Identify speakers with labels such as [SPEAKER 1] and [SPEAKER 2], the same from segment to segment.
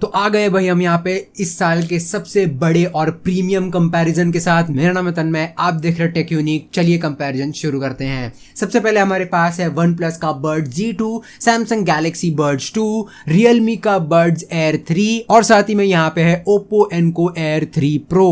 [SPEAKER 1] तो आ गए भाई हम यहाँ पे इस साल के सबसे बड़े और प्रीमियम कंपैरिजन के साथ। मेरा नाम है तन्मय, आप देख रहे टेक यूनिक। चलिए कंपैरिजन शुरू करते हैं। सबसे पहले हमारे पास है वन प्लस का bird Z2, Samsung Galaxy birds 2, Realme का बर्ड्स एयर 3 और साथ ही में यहाँ पे है ओप्पो एनको एयर 3 प्रो।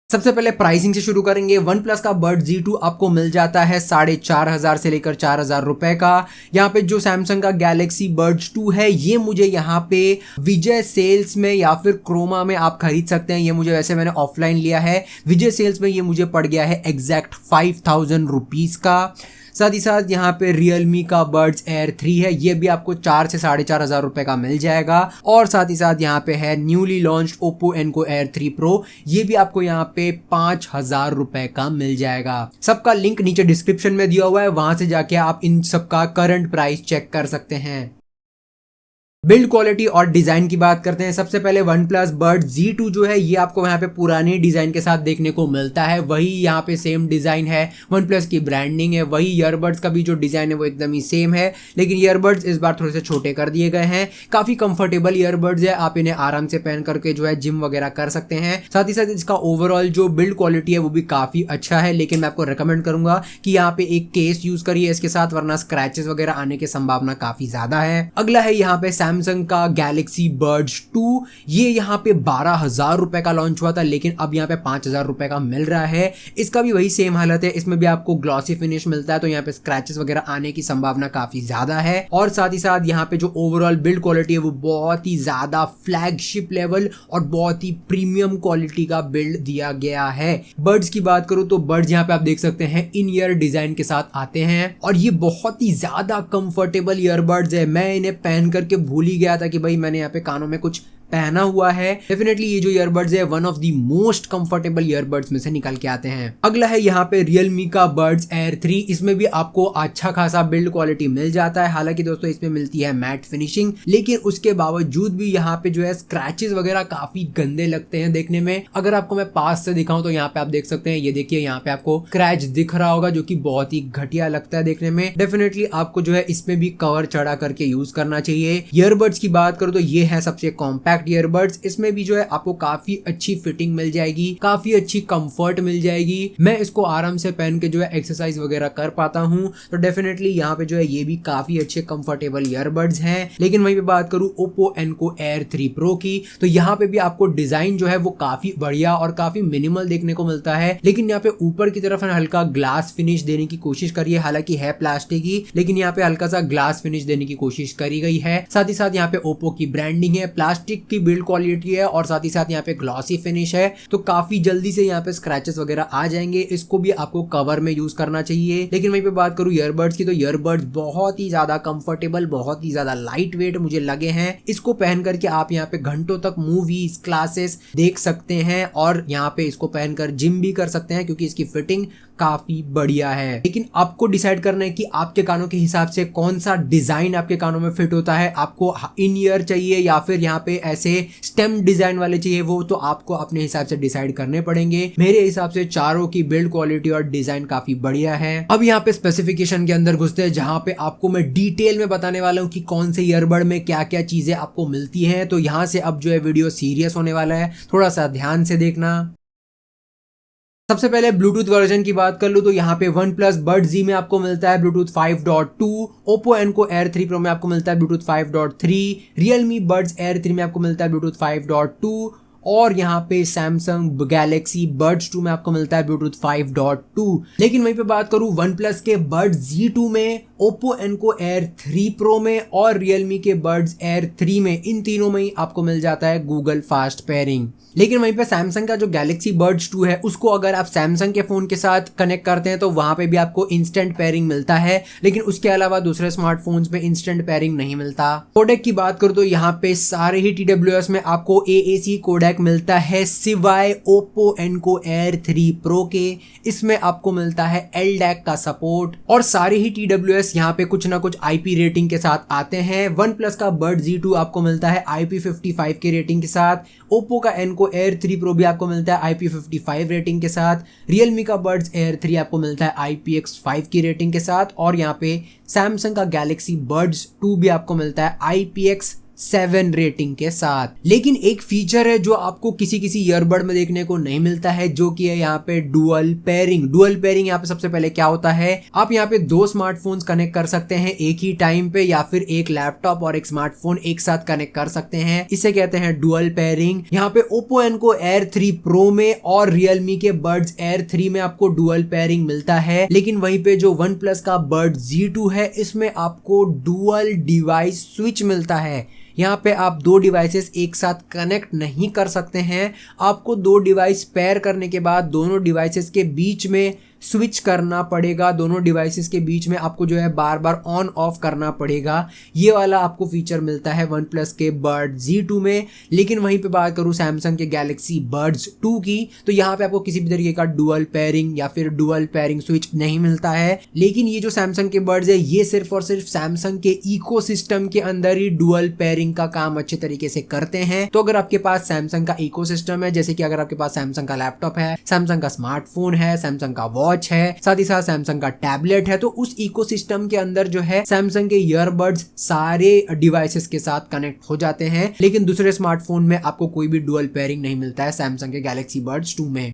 [SPEAKER 1] सबसे पहले प्राइसिंग से शुरू करेंगे। वन प्लस का बर्ड Z2 आपको मिल जाता है 4,500 से लेकर 4,000 रुपए का। यहाँ पे जो सैमसंग का गैलेक्सी बर्ड्स 2 है ये मुझे यहाँ पे विजय सेल्स में या फिर क्रोमा में आप खरीद सकते हैं। ये मुझे वैसे मैंने ऑफलाइन लिया है, विजय सेल्स में ये मुझे पड़ गया है एग्जैक्ट 5,000 रुपीज का। साथ ही साथ यहाँ पे रियलमी का बर्ड्स एयर 3 है, ये भी आपको 4 से 4,500 रुपए का मिल जाएगा। और साथ ही साथ यहाँ पे है newly launched Oppo Enco air 3 pro, ये भी आपको यहाँ पे 5,000 रुपए का मिल जाएगा। सबका लिंक नीचे डिस्क्रिप्शन में दिया हुआ है, वहां से जाके आप इन सबका करंट प्राइस चेक कर सकते हैं। बिल्ड क्वालिटी और डिजाइन की बात करते हैं। सबसे पहले वन प्लस बर्ड Z2 जो है ये आपको यहाँ पे पुराने डिजाइन के साथ देखने को मिलता है, वही यहाँ पे सेम डिजाइन है, वन प्लस की ब्रांडिंग है, वही ईयरबड्स का भी जो डिजाइन है वो एकदम ही सेम है, लेकिन ईयरबड्स इस बार थोड़े से छोटे कर दिए गए हैं। काफी कंफर्टेबल ईयरबड्स है, आप इन्हें आराम से पहन करके जो है जिम वगैरह कर सकते हैं। साथ ही साथ इसका ओवरऑल जो बिल्ड क्वालिटी है वो भी काफी अच्छा है, लेकिन मैं आपको रिकमेंड करूंगा कि यहाँ पे एक केस यूज करिए इसके साथ, वरना स्क्रैचेस वगैरह आने की संभावना काफी ज्यादा है। अगला है यहाँ पे सैमसंग का गैलेक्सी बर्ड्स 2, ये यहाँ पे 12,000 रुपए का लॉन्च हुआ था, लेकिन अब यहाँ पे 5,000 रुपए का मिल रहा है। इसका भी वही सेम हालत है, इसमें भी आपको ग्लॉसी फिनिश मिलता है, तो यहाँ पे स्क्रैचेस वगैरह आने की संभावना काफी ज्यादा है। और साथ ही साथ यहाँ पे जो ओवरऑल बिल्ड क्वालिटी है वो बहुत ही ज्यादा फ्लैगशिप लेवल और बहुत ही प्रीमियम क्वालिटी का बिल्ड दिया गया है। बर्ड्स की बात करूं तो बर्ड्स यहाँ पे आप देख सकते हैं इन ईयर डिजाइन के साथ आते हैं और ये बहुत ही ज्यादा कंफर्टेबल ईयरबड्स है। मैं इन्हें पहन करके भूल ही गया था कि भाई मैंने यहाँ पे कानों में कुछ पहना हुआ है। डेफिनेटली ये जो ईयरबड्स है one of the most comfortable earbuds में से निकल के आते हैं। अगला है यहाँ पे रियलमी का बर्ड्स एयर 3, इसमें भी आपको अच्छा खासा बिल्ड क्वालिटी मिल जाता है। हालांकि दोस्तों इसमें मिलती है मैट फिनिशिंग, लेकिन उसके बावजूद भी यहाँ पे जो है स्क्रैचेस वगैरह काफी गंदे लगते हैं देखने में। अगर आपको मैं पास से दिखाऊं तो यहाँ पे आप देख सकते हैं, ये देखिए यहाँ पे आपको स्क्रैच दिख रहा होगा जो कि बहुत ही घटिया लगता है देखने में। डेफिनेटली आपको जो है इसमें भी कवर चढ़ा करके यूज करना चाहिए। ईयरबड्स की बात करूं तो ये है सबसे कॉम्पैक्ट ईयरबड्स, इसमें भी जो है आपको काफी अच्छी फिटिंग मिल जाएगी, काफी अच्छी कंफर्ट मिल जाएगी। मैं इसको आराम से पहन के जो है एक्सरसाइज वगैरह कर पाता हूं, तो डेफिनेटली यहाँ पे जो है ये भी काफी अच्छे कंफर्टेबल ईयरबड्स हैं। लेकिन वहीं पे बात करूं ओप्पो एनको एयर 3 प्रो की, तो यहाँ पे भी आपको डिजाइन जो है वो काफी बढ़िया और काफी मिनिमल देखने को मिलता है। लेकिन यहाँ पे ऊपर की तरफ हल्का ग्लास फिनिश देने की कोशिश करी है, हालांकि है प्लास्टिक ही, लेकिन यहाँ पे हल्का सा ग्लास फिनिश देने की कोशिश करी गई है। साथ ही साथ यहाँ पे ओप्पो की ब्रांडिंग है, प्लास्टिक की बिल्ड क्वालिटी है और साथ ही साथ यहाँ पे ग्लॉसी फिनिश है, तो काफी जल्दी से यहाँ पे स्क्रैचेस वगैरह आ जाएंगे। इसको भी आपको कवर में यूज करना चाहिए। लेकिन वहीं पे बात करूं ईयरबड्स की, तो ईयरबड्स बहुत ही ज्यादा कंफर्टेबल, बहुत ही ज्यादा लाइट वेट मुझे लगे हैं। इसको पहन करके आप यहाँ पे घंटों तक मूवीज, क्लासेस देख सकते हैं और यहाँ पे इसको पहनकर जिम भी कर सकते हैं, क्योंकि इसकी फिटिंग काफी बढ़िया है। लेकिन आपको डिसाइड करना है कि आपके कानों के हिसाब से कौन सा डिजाइन आपके कानों में फिट होता है। आपको इन ईयर चाहिए या फिर यहाँ पे ऐसे स्टेम डिजाइन वाले चाहिए, वो तो आपको अपने हिसाब से डिसाइड करने पड़ेंगे। मेरे हिसाब से चारों की बिल्ड क्वालिटी और डिजाइन काफी बढ़िया है। अब यहाँ पे स्पेसिफिकेशन के अंदर घुसते हैं, जहां पे आपको मैं डिटेल में बताने वाला हूँ कि कौन से ईयरबड में क्या क्या चीजें आपको मिलती है। तो यहाँ से अब जो है वीडियो सीरियस होने वाला है, थोड़ा सा ध्यान से देखना। सबसे पहले ब्लूटूथ वर्जन की बात कर लूं तो यहाँ पे वन प्लस बर्ड Z में आपको मिलता है Bluetooth 5.2, Oppo Enco air 3 pro में आपको मिलता है ब्लूटूथ 5.3, रियलमी बर्ड्स एयर 3 में आपको मिलता है ब्लूटूथ 5.2 और यहाँ पे सैमसंग गैलेक्सी बर्ड्स 2 में आपको मिलता है ब्लूटूथ 5.2। लेकिन वहीं पे बात करूं वन प्लस के बर्ड्स Z2 में, ओप्पो एनको एयर 3 प्रो में और रियलमी के बर्ड्स एयर 3 में, इन तीनों में ही आपको मिल जाता है गूगल फास्ट पेयरिंग। लेकिन वहीं पे सैमसंग का जो गैलेक्सी बर्ड्स 2 है उसको अगर आप सैमसंग के फोन के साथ कनेक्ट करते हैं तो वहां पे भी आपको इंस्टेंट पेयरिंग मिलता है, लेकिन उसके अलावा दूसरे स्मार्टफोन्स में इंस्टेंट पेयरिंग नहीं मिलता। कोडेक की बात करूं तो यहाँ पे सारे ही TWS में आपको AAC कोडेक मिलता है, सिवाय ओप्पो एनको एयर 3 प्रो के। इसमें आपको मिलता है LDAC का सपोर्ट और सारे ही TWS यहाँ पे कुछ ना कुछ IP रेटिंग के साथ आते हैं। वन प्लस का बर्ड Z2 आपको मिलता है IP55 के रेटिंग के साथ, ओप्पो का एनको एयर 3 प्रो भी आपको मिलता है IP55 रेटिंग के साथ, रियलमी का बर्ड्स एयर 3 आपको मिलता है IPX5 की रेटिंग के साथ और यहाँ पे सैमसंग का गैलेक्सी बर्ड्स 2 भी आपको मिलता है IPX 7 रेटिंग के साथ। लेकिन एक फीचर है जो आपको किसी किसी ईयरबड में देखने को नहीं मिलता है, जो कि है यहाँ पे डुअल पेयरिंग। डुअल पेयरिंग यहाँ पे सबसे पहले क्या होता है, आप यहाँ पे 2 स्मार्टफोन्स कनेक्ट कर सकते हैं एक ही टाइम पे, या फिर एक लैपटॉप और एक स्मार्टफोन एक साथ कनेक्ट कर सकते हैं। इसे कहते हैं डुअल पेयरिंग। यहाँ पे Oppo Enco Air 3 Pro में और Realme के Buds Air 3 में आपको डुअल पेयरिंग मिलता है। लेकिन वहीं पे जो OnePlus का Buds G2 है, इसमें आपको डुअल डिवाइस स्विच मिलता है। यहाँ पे आप 2 डिवाइसेस एक साथ कनेक्ट नहीं कर सकते हैं। आपको 2 डिवाइस पेयर करने के बाद दोनों डिवाइसेस के बीच में स्विच करना पड़ेगा। दोनों डिवाइसेस के बीच में आपको जो है बार बार ऑन ऑफ करना पड़ेगा। ये वाला आपको फीचर मिलता है OnePlus के Buds G2 में। लेकिन वहीं पे बात करूँ Samsung के Galaxy Buds 2 की, तो यहाँ पे आपको किसी भी तरीके का डुअल पेयरिंग या फिर डुअल पेयरिंग स्विच नहीं मिलता है। लेकिन ये जो Samsung के Buds है, ये सिर्फ और सिर्फ Samsung के इकोसिस्टम के अंदर ही डुअल पेयरिंग का काम अच्छे तरीके से करते हैं। तो अगर आपके पास Samsung का इकोसिस्टम है, जैसे कि अगर आपके पास Samsung का लैपटॉप है, Samsung का स्मार्टफोन है, Samsung का वॉच है, साथ ही साथ Samsung का टैबलेट है, तो उस इकोसिस्टम के अंदर जो है Samsung के ईयरबड्स सारे डिवाइसेस के साथ कनेक्ट हो जाते हैं। लेकिन दूसरे स्मार्टफोन में आपको कोई भी डुअल पेयरिंग नहीं मिलता है Samsung के Galaxy Buds 2 में।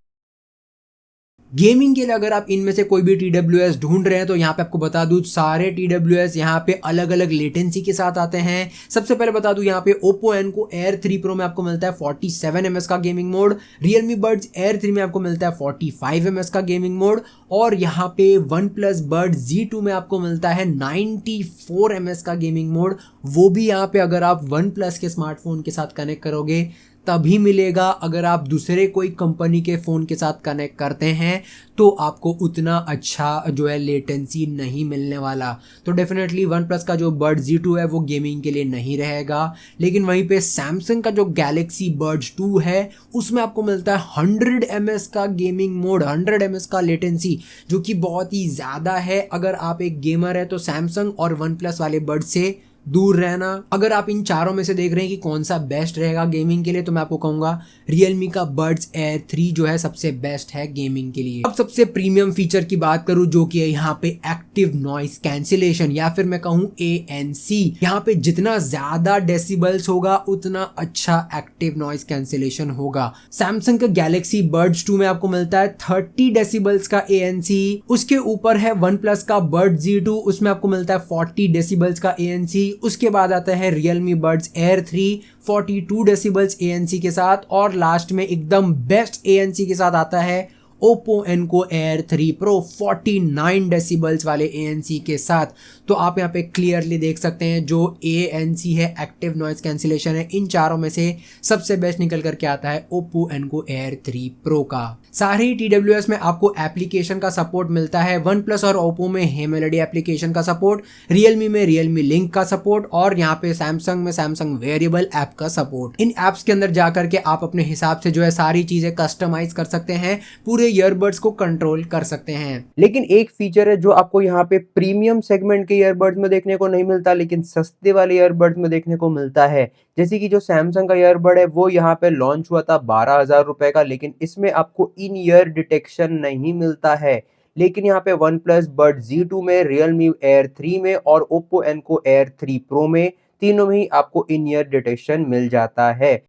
[SPEAKER 1] गेमिंग के लिए अगर आप इनमें से कोई भी TWS ढूंढ रहे हैं, तो यहाँ पे आपको बता दूं सारे TWS यहाँ पे अलग अलग लेटेंसी के साथ आते हैं। सबसे पहले बता दूं यहाँ पे Oppo Enco Air 3 Pro में आपको मिलता है 47 ms का gaming mode, Realme Buds Air 3 में आपको मिलता है 45 ms का गेमिंग मोड, और यहाँ पे OnePlus Buds G2 में आपको मिलता है 94 ms का गेमिंग मोड। वो भी यहाँ पे अगर आप OnePlus के स्मार्टफोन के साथ कनेक्ट करोगे तभी मिलेगा। अगर आप दूसरे कोई कंपनी के फ़ोन के साथ कनेक्ट करते हैं तो आपको उतना अच्छा जो है लेटेंसी नहीं मिलने वाला। तो डेफिनेटली OnePlus का जो Buds G2 है वो गेमिंग के लिए नहीं रहेगा। लेकिन वहीं पे Samsung का जो Galaxy Buds 2 है, उसमें आपको मिलता है 100 ms का गेमिंग मोड, 100 ms का लेटेंसी, जो कि बहुत ही ज़्यादा है। अगर आप एक गेमर है तो Samsung और OnePlus वाले बर्ड से दूर रहना। अगर आप इन चारों में से देख रहे हैं कि कौन सा बेस्ट रहेगा गेमिंग के लिए, तो मैं आपको कहूंगा Realme का Buds Air 3 जो है सबसे बेस्ट है गेमिंग के लिए। अब सबसे प्रीमियम फीचर की बात करूं, जो कि है यहाँ पे एक्टिव नॉइस कैंसिलेशन, या फिर मैं कहूं ANC। यहाँ पे जितना ज्यादा डेसिबल्स होगा उतना अच्छा एक्टिव नॉइस कैंसिलेशन होगा। Samsung का Galaxy Buds 2 में आपको मिलता है 30 डेसिबल्स का ANC। उसके ऊपर है OnePlus का Buds G2, उसमें आपको मिलता है 40 डेसिबल्स का ANC। उसके बाद आता है Realme Buds Air 3 42 decibels ANC के साथ, और लास्ट में एकदम बेस्ट ANC के साथ आता है Oppo Enco Air 3 Pro 49 decibels वाले ANC के साथ। तो आप यहाँ पे क्लियरली देख सकते हैं जो ANC है, एक्टिव नॉइस कैंसिलेशन है, इन चारों में से सबसे बेस्ट निकल करके आता है Oppo Enco Air 3 Pro का। सारे ही TWS में आपको एप्लीकेशन का सपोर्ट मिलता है। OnePlus और Oppo में Hey Melody एप्लीकेशन का सपोर्ट, Realme में Realme Link का सपोर्ट, और यहाँ पे Samsung में Samsung वेरिएबल ऐप का सपोर्ट। इन ऐप्स के अंदर जाकर के आप अपने हिसाब से जो है सारी चीजें कस्टमाइज कर सकते हैं, पूरे ईयरबड्स को कंट्रोल कर सकते हैं।
[SPEAKER 2] लेकिन एक फीचर है जो आपको यहाँ पे प्रीमियम सेगमेंट के ईयरबड्स में देखने को नहीं मिलता, लेकिन सस्ते वाले ईयरबड्स में देखने को मिलता है। जैसे कि जो सैमसंग का ईयरबड है वो यहाँ पे लॉन्च हुआ था 12,000 रुपए का, लेकिन इसमें आपको इन ईयर डिटेक्शन नहीं मिलता है। लेकिन यहाँ पे OnePlus Buds G2 में, Realme Air 3 में और Oppo Enco Air 3 Pro में, तीनों में ही आपको इन ईयर डिटेक्शन मिल जाता है।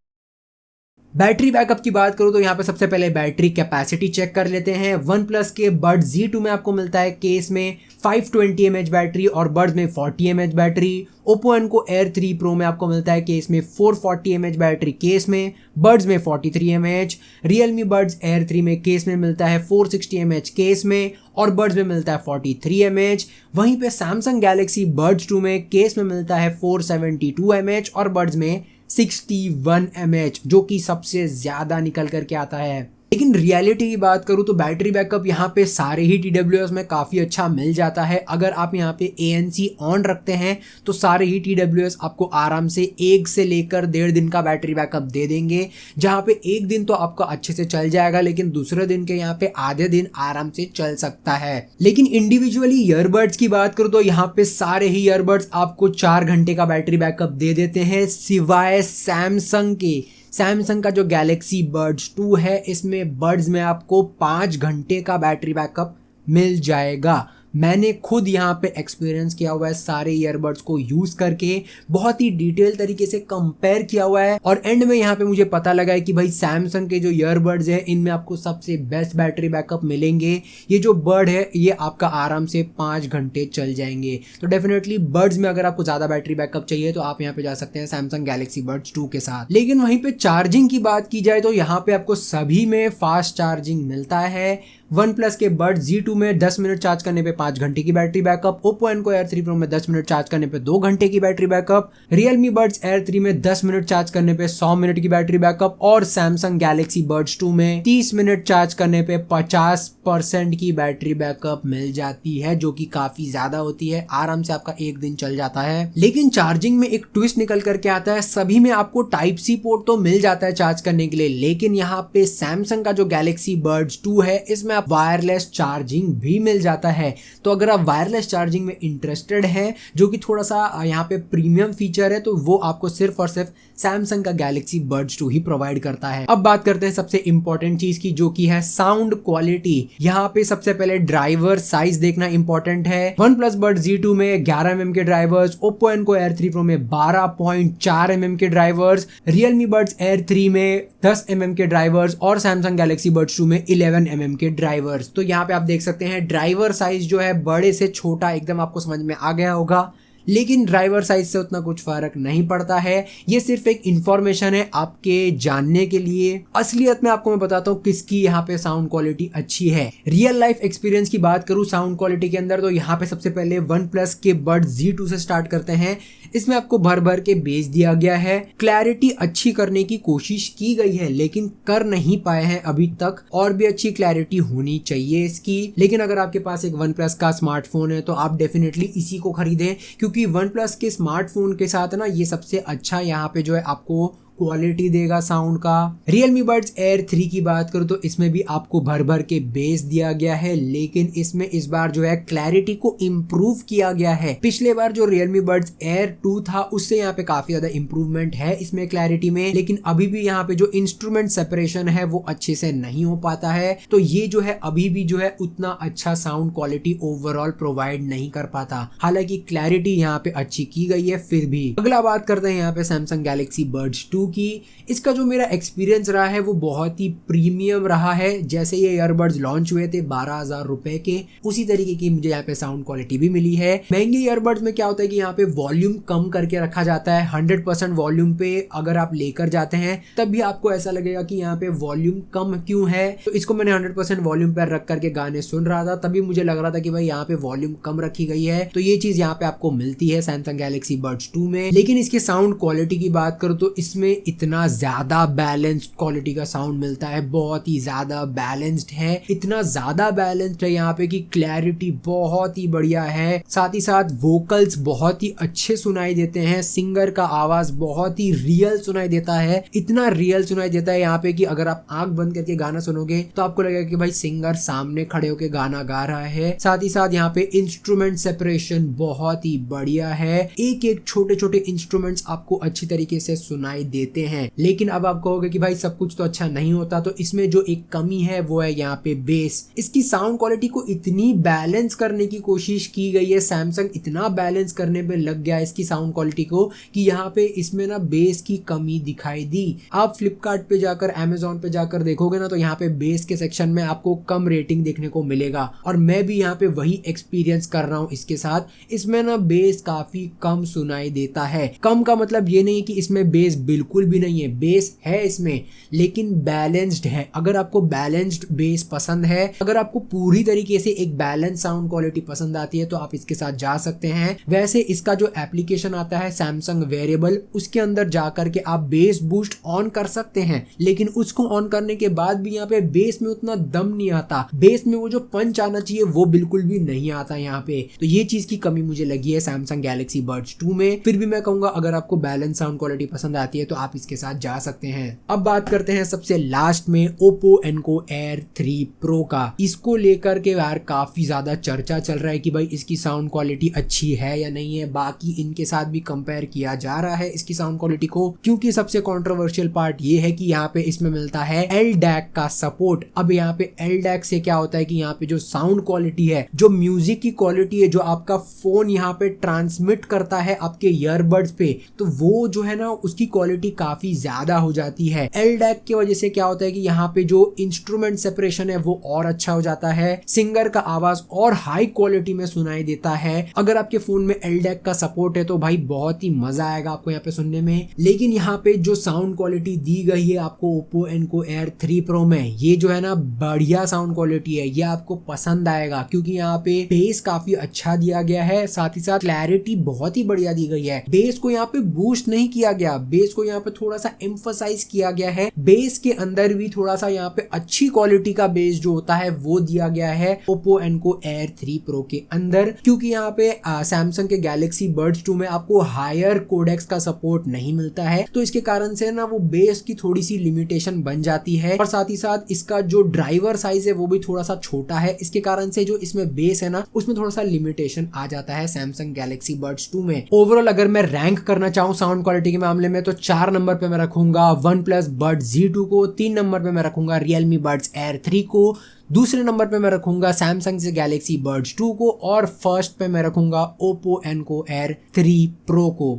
[SPEAKER 1] बैटरी बैकअप की बात करूं तो यहाँ पे सबसे पहले बैटरी कैपेसिटी चेक कर लेते हैं। OnePlus के Buds G2 में आपको मिलता है केस में 520 mAh बैटरी और Buds में 40 mAh battery. Oppo Enco Air 3 Pro में आपको मिलता है केस में 440 mAh बैटरी केस में, Buds में 43 mAh। Realme Buds Air 3 में केस में मिलता है 460 mAh केस में, और Buds में मिलता है 43 mAh। वहीं पे Samsung Galaxy Buds 2 में केस में मिलता है 472 mAh और Buds में 61 mAh, जो कि सबसे ज्यादा निकल करके आता है। लेकिन रियलिटी की बात करूं तो बैटरी बैकअप यहाँ पे सारे ही TWS में काफ़ी अच्छा मिल जाता है। अगर आप यहाँ पे ANC ऑन रखते हैं तो सारे ही TWS आपको आराम से 1 से लेकर 1.5 दिन का बैटरी बैकअप दे देंगे, जहाँ पे एक दिन तो आपका अच्छे से चल जाएगा, लेकिन दूसरे दिन के यहाँ पे आधे दिन आराम से चल सकता है। लेकिन इंडिविजुअली ईयरबड्स की बात करूँ तो यहाँ पे सारे ही ईयरबड्स आपको 4 घंटे का बैटरी बैकअप दे देते हैं, सिवाय सैमसंग के। सैमसंग का जो Galaxy Buds 2 है, इसमें बड्स में आपको 5 घंटे का बैटरी बैकअप मिल जाएगा। मैंने खुद यहाँ पे एक्सपीरियंस किया हुआ है सारे ईयरबड्स को यूज करके, बहुत ही डिटेल तरीके से कंपेयर किया हुआ है और एंड में यहाँ पे मुझे पता लगा है कि भाई सैमसंग के जो ईयरबड्स है इनमें आपको सबसे बेस्ट बैटरी बैकअप मिलेंगे। ये जो बड है ये आपका आराम से 5 घंटे चल जाएंगे। तो डेफिनेटली बड्स में अगर आपको ज्यादा बैटरी बैकअप चाहिए तो आप यहाँ पे जा सकते हैं सैमसंग गैलेक्सी बड्स 2 के साथ। लेकिन वहीं पे चार्जिंग की बात की जाए तो यहाँ पे आपको सभी में फास्ट चार्जिंग मिलता है। OnePlus के बड Z2 में 10 मिनट चार्ज करने पे 5 घंटे की battery backup, Oppo Enco Air 3 Pro में 10 मिनट चार्ज करने पे 2 घंटे की battery backup, Realme Buds Air 3 में 10 मिनट चार्ज करने पे 100 मिनट की बैटरी बैकअप और Samsung Galaxy Buds 2 में 30 मिनट चार्ज करने पे 50% की बैटरी बैकअप मिल जाती है, जो कि काफी ज्यादा होती है। आराम से आपका एक दिन चल जाता है। लेकिन चार्जिंग में एक ट्विस्ट निकल करके आता है। सभी में आपको Type-C पोर्ट तो मिल जाता है चार्ज करने के लिए, लेकिन यहाँ पे Samsung का जो Galaxy Buds 2 है इसमें वायरलेस चार्जिंग भी मिल जाता है। तो अगर आप वायरलेस चार्जिंग में इंटरेस्टेड हैं, जो कि थोड़ा सा यहाँ पे प्रीमियम फीचर है, तो वो आपको सिर्फ और सिर्फ सैमसंग का गैलेक्सी बड्स 2 ही प्रोवाइड करता है। अब बात करते हैं सबसे इंपॉर्टेंट चीज की, जो कि है साउंड क्वालिटी। यहाँ पे सबसे पहले ड्राइवर साइज देखना इंपॉर्टेंट है। OnePlus Buds Z2 में 11 mm के drivers, Oppo Enco Air 3 Pro में 12.4 mm के ड्राइवर्स, Realme Buds Air 3 में 10 mm के ड्राइवर्स और Samsung Galaxy Buds 2 में 11 mm के ड्राइवर्स। तो यहाँ पे आप देख सकते हैं ड्राइवर साइज जो है बड़े से छोटा एकदम आपको समझ में आ गया होगा, लेकिन ड्राइवर साइज से उतना कुछ फर्क नहीं पड़ता है। ये सिर्फ एक इंफॉर्मेशन है आपके जानने के लिए। असलियत में आपको मैं बताता हूँ किसकी यहाँ पे साउंड क्वालिटी अच्छी है। रियल लाइफ एक्सपीरियंस की बात करूँ साउंड क्वालिटी के अंदर, तो यहाँ पे सबसे पहले OnePlus के Buds Z2 से स्टार्ट करते हैं। इसमें आपको भर भर के बेस दिया गया है। क्लैरिटी अच्छी करने की कोशिश की गई है, लेकिन कर नहीं पाए हैं अभी तक। और भी अच्छी क्लैरिटी होनी चाहिए इसकी। लेकिन अगर आपके पास एक OnePlus का स्मार्टफोन है तो आप डेफिनेटली इसी को खरीदें, क्योंकि OnePlus के स्मार्टफोन के साथ ना ये सबसे अच्छा यहाँ पे जो है आपको क्वालिटी देगा साउंड का। Realme Buds Air 3 की बात करूँ तो इसमें भी आपको भर भर के बेस दिया गया है, लेकिन इसमें इस बार जो है क्लैरिटी को इम्प्रूव किया गया है। पिछले बार जो Realme Buds Air 2 था उससे यहाँ पे काफी ज्यादा इम्प्रूवमेंट है इसमें क्लैरिटी में, लेकिन अभी भी यहाँ पे जो इंस्ट्रूमेंट सेपरेशन है वो अच्छे से नहीं हो पाता है। तो ये जो है अभी भी जो है उतना अच्छा साउंड क्वालिटी ओवरऑल प्रोवाइड नहीं कर पाता। हालांकि क्लैरिटी यहाँ पे अच्छी की गई है फिर भी। अगला बात करते हैं यहाँ पे Samsung Galaxy Buds 2 की। इसका जो मेरा एक्सपीरियंस रहा है वो बहुत ही प्रीमियम रहा है। जैसे ये ईयरबड्स लॉन्च हुए थे 12,000 रुपए के, उसी तरीके की मुझे यहाँ पे साउंड क्वालिटी भी मिली है। महंगे ईयरबड्स में क्या होता है कि यहाँ पे वॉल्यूम कम करके रखा जाता है। 100% वॉल्यूम पे अगर आप लेकर जाते हैं तब भी आपको ऐसा लगेगा कि यहाँ पे वॉल्यूम कम क्यों है। तो इसको मैंने 100% वॉल्यूम पर रख करके गाने सुन रहा था, तभी मुझे लग रहा था कि भाई यहाँ पे वॉल्यूम कम रखी गई है। तो ये चीज यहाँ पे आपको मिलती है Samsung Galaxy Buds 2 में। लेकिन इसके साउंड क्वालिटी की बात करूँ तो इसमें इतना ज्यादा बैलेंस्ड क्वालिटी का साउंड मिलता है। बहुत ही ज्यादा बैलेंस्ड है, इतना ज्यादा बैलेंस्ड है यहाँ पे कि क्लैरिटी बहुत ही बढ़िया है। साथ ही साथ वोकल्स बहुत ही अच्छे सुनाई देते हैं। सिंगर का आवाज बहुत ही रियल सुनाई देता है। इतना रियल सुनाई देता है यहाँ पे कि अगर आप आंख बंद करके गाना सुनोगे तो आपको लगेगा कि भाई सिंगर सामने खड़े होकर गाना गा रहा है। साथ ही साथ यहाँ पे इंस्ट्रूमेंट सेपरेशन बहुत ही बढ़िया है। एक एक छोटे छोटे इंस्ट्रूमेंट्स आपको अच्छी तरीके से सुनाई देते हैं। लेकिन अब आप कहोगे कि भाई सब कुछ तो अच्छा नहीं होता, तो इसमें जो एक कमी है वो है यहाँ पे बेस। इसकी साउंड क्वालिटी को इतनी बैलेंस करने की कोशिश की गई है, सैमसंग इतना बैलेंस करने पे लग गया इसकी साउंड क्वालिटी को कि यहाँ पे इसमें ना बेस की कमी दिखाई दी। आप फ्लिपकार्ट पे जाकर अमेजोन पे जाकर देखोगे ना तो यहाँ पे बेस के सेक्शन में आपको कम रेटिंग देखने को मिलेगा, और मैं भी यहाँ पे वही एक्सपीरियंस कर रहा हूँ इसके साथ। इसमें ना बेस काफी कम सुनाई देता है। कम का मतलब ये नहीं कि इसमें बेस बिल्कुल भी नहीं है, बेस है इसमें, लेकिन बैलेंस्ड है। अगर आपको बैलेंस्ड बेस पसंद है, अगर आपको पूरी तरीके से एक बैलेंस साउंड क्वालिटी पसंद आती है तो आप इसके साथ जा सकते हैं। वैसे इसका जो एप्लीकेशन आता है सैमसंग वेरिएबल, उसके अंदर जाकर के आप बेस बूस्ट ऑन कर सकते हैं, लेकिन उसको ऑन करने के बाद भी यहाँ पे बेस में उतना दम नहीं आता। बेस में वो जो पंच आना चाहिए वो बिल्कुल भी नहीं आता यहाँ पे। तो ये चीज की कमी मुझे लगी है सैमसंग गैलेक्सी बड्स 2 में। फिर भी मैं कहूंगा अगर आपको बैलेंस साउंड क्वालिटी पसंद आती है तो आप इसके साथ जा सकते हैं। अब बात करते हैं सबसे लास्ट में Oppo Enco Air 3 Pro का। इसको लेकर के यार काफी ज्यादा चर्चा चल रहा है कि भाई इसकी साउंड क्वालिटी अच्छी है या नहीं है। बाकी इनके साथ भी कंपेयर किया जा रहा है इसकी साउंड क्वालिटी को, क्योंकि सबसे कंट्रोवर्शियल पार्ट ये है कि यहाँ पे इसमें मिलता है LDAC का सपोर्ट। अब यहाँ पे LDAC से क्या होता है कि यहाँ पे जो साउंड क्वालिटी है, जो म्यूजिक की क्वालिटी है, जो आपका फोन यहाँ पे ट्रांसमिट करता है आपके ईयरबड्स पे, तो वो जो है ना उसकी क्वालिटी काफी ज्यादा हो जाती है। LDAC की वजह से क्या होता है कि यहाँ पे जो इंस्ट्रूमेंट सेपरेशन है वो और अच्छा हो जाता है, सिंगर का आवाज और हाई क्वालिटी में सुनाई देता है। अगर आपके फोन में LDAC का सपोर्ट है तो भाई बहुत ही मजा आएगा आपको यहाँ पे सुनने में। लेकिन यहाँ पे जो साउंड क्वालिटी दी गई है आपको Oppo Enco Air 3 Pro में, ये जो है ना बढ़िया साउंड क्वालिटी है, ये आपको पसंद आएगा क्योंकि यहाँ पे बेस काफी अच्छा दिया गया है, साथ ही साथ क्लैरिटी बहुत ही बढ़िया दी गई है। बेस को यहाँ पे बूस्ट नहीं किया गया, बेस को यहाँ पे थोड़ा सा एम्फसाइज किया गया है। बेस के अंदर भी थोड़ा सा यहाँ पे अच्छी क्वालिटी का बेस जो होता है वो दिया गया है Oppo Enco Air 3 Pro के अंदर, क्योंकि यहाँ पे सैमसंग के Galaxy Buds 2 में आपको हायर कोडेक्स का सपोर्ट नहीं मिलता है, तो इसके कारण से ना वो बेस की थोड़ी सी लिमिटेशन बन जाती है। और साथ ही साथ इसका जो ड्राइवर साइज है वो भी थोड़ा सा छोटा है, इसके कारण से जो इसमें बेस है ना उसमें थोड़ा सा लिमिटेशन आ जाता है सैमसंग Galaxy Buds 2 में। ओवरऑल अगर मैं रैंक करना चाहूँ साउंड क्वालिटी के मामले में तो 4 नंबर पे मैं रखूंगा OnePlus Buds Z2 को, 3 नंबर पे मैं रखूंगा Realme Buds Air 3 को, दूसरे नंबर पे मैं रखूंगा सैमसंग से Galaxy Buds 2 को, और फर्स्ट पे मैं रखूंगा Oppo Enco Air 3 Pro को।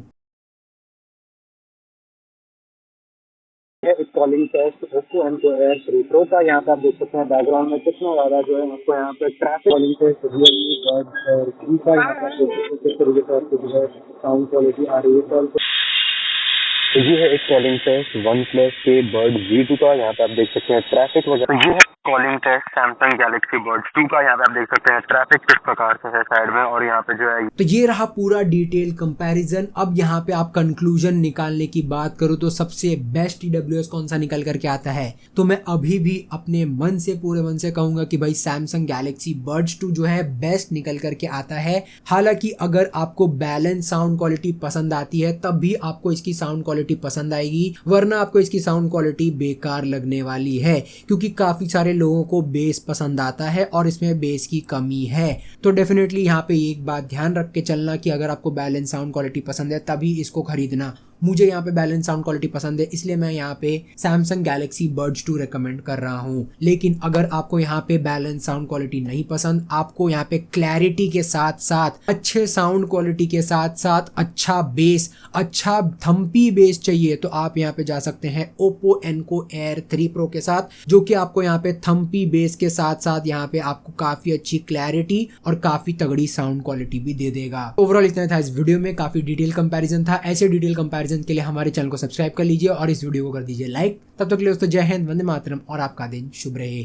[SPEAKER 3] इस calling test Oppo Enco Air 3 Pro का। यहाँ पे आप देख सकते हैं बैकग्राउंड में कितना ज़्यादा जो है आपको यहाँ पे traffic. Calling test Realme Buds Air 3 का यहाँ पे आप देख सकते हैं किस तरीके से आपको जो है साउंड क्वालिटी आ रही है कॉल पे। ये है एक कॉलिंग टेस्ट OnePlus के Buds Z2 का। यहाँ पे आप देख सकते हैं ट्रैफिक वगैरह। ये है calling test Samsung Galaxy Buds 2 का। यहाँ पे आप देख सकते हैं ट्रैफिक किस प्रकार से है साइड में, और यहाँ पे जो है
[SPEAKER 1] तो ये रहा पूरा डिटेल कंपैरिजन। अब यहाँ पे आप कंक्लूजन निकालने की बात करूँ तो सबसे बेस्ट TWS कौन सा निकल करके आता है, तो मैं अभी भी अपने मन से पूरे मन से कहूंगा कि भाई सैमसंग Galaxy Buds 2 जो है बेस्ट निकल करके आता है। हालांकि अगर आपको बैलेंस साउंड क्वालिटी पसंद आती है तब भी आपको इसकी साउंड क्वालिटी पसंद आएगी, वरना आपको इसकी साउंड क्वालिटी बेकार लगने वाली है, क्योंकि काफी सारे लोगों को बेस पसंद आता है और इसमें बेस की कमी है। तो डेफिनेटली यहाँ पे एक बात ध्यान रख के चलना कि अगर आपको बैलेंस साउंड क्वालिटी पसंद है तभी इसको खरीदना। मुझे यहाँ पे बैलेंस साउंड क्वालिटी पसंद है, इसलिए मैं यहाँ पे सैमसंग Galaxy Buds 2 रेकमेंड कर रहा हूँ। लेकिन अगर आपको यहाँ पे बैलेंस साउंड क्वालिटी नहीं पसंद, आपको यहाँ पे क्लैरिटी के साथ साथ अच्छे साउंड क्वालिटी के साथ साथ अच्छा बेस, अच्छा थम्पी बेस चाहिए, तो आप यहाँ पे जा सकते हैं Oppo Enco Air 3 Pro के साथ, जो कि आपको यहाँ पे थम्पी बेस के साथ साथ यहाँ पे आपको काफी अच्छी क्लैरिटी और काफी तगड़ी साउंड क्वालिटी भी दे देगा। ओवरऑल इतना था इस वीडियो में, काफी डिटेल कंपैरिजन था। ऐसे डिटेल कंपैरिजन के लिए हमारे चैनल को सब्सक्राइब कर लीजिए और इस वीडियो को कर दीजिए लाइक। तब तक के लिए दोस्तों जय हिंद, वंदे मातरम और आपका दिन शुभ रहे।